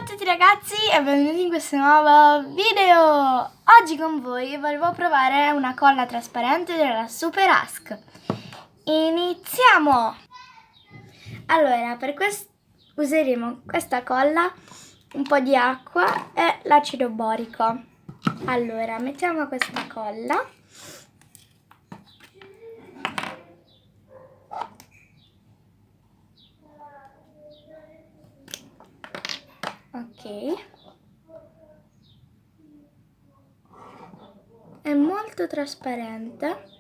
Ciao a tutti ragazzi e benvenuti in questo nuovo video. Oggi con voi volevo provare una colla trasparente della Super Ask. Iniziamo! Allora, per questo useremo questa colla, un po' di acqua e l'acido borico. Allora, mettiamo questa colla. Ok. È molto trasparente.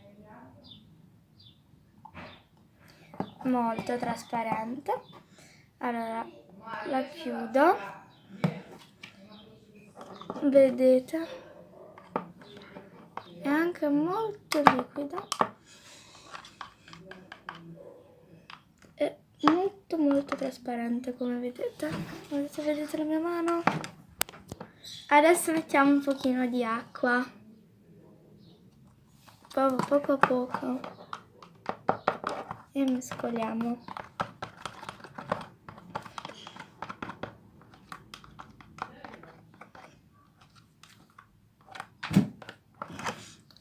Molto trasparente. Allora, la chiudo. Vedete? È anche molto liquida. È molto trasparente, come vedete. Vedete la mia mano? Adesso mettiamo un pochino di acqua. Poco a poco. E mescoliamo.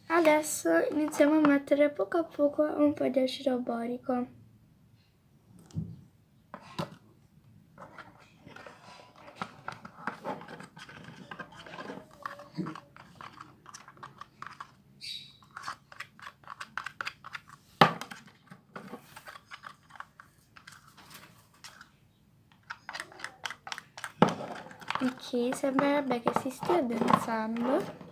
Adesso iniziamo a mettere poco a poco un po' di acido borico. Ok, sembrerebbe che si stia addensando.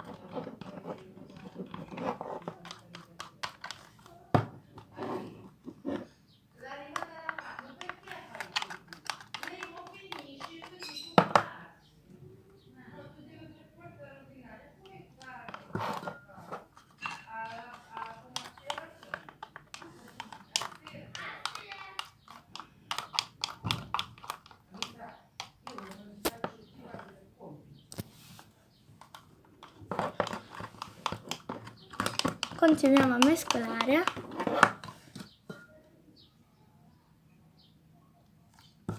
Continuiamo a mescolare.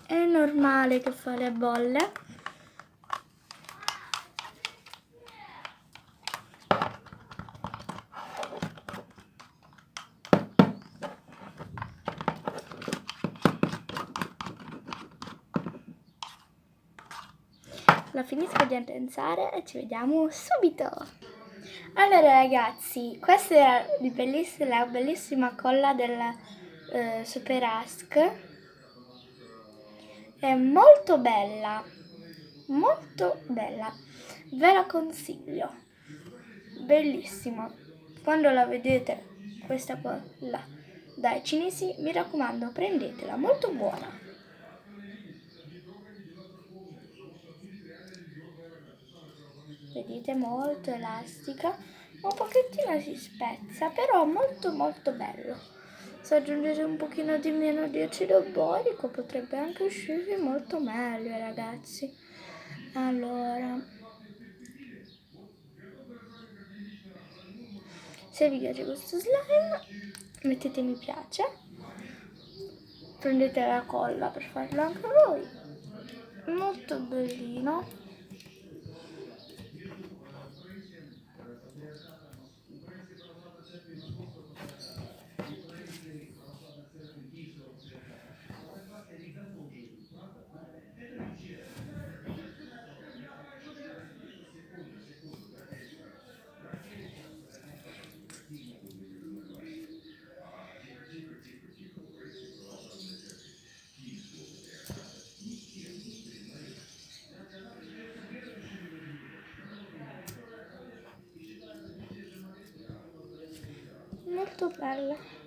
È normale che fa le bolle. La finisco di addensare e ci vediamo subito. Allora ragazzi, questa è la bellissima colla della Super Ask. È molto bella, ve la consiglio, bellissima. Quando la vedete questa colla dai cinesi, mi raccomando, prendetela, molto buona. Vedete, molto elastica, un pochettino si spezza, però molto bello. Se aggiungete un pochino di meno di acido borico potrebbe anche uscire molto meglio, ragazzi. Allora, se vi piace questo slime mettete mi piace, prendete la colla per farlo anche voi, molto bellino. Molto bella.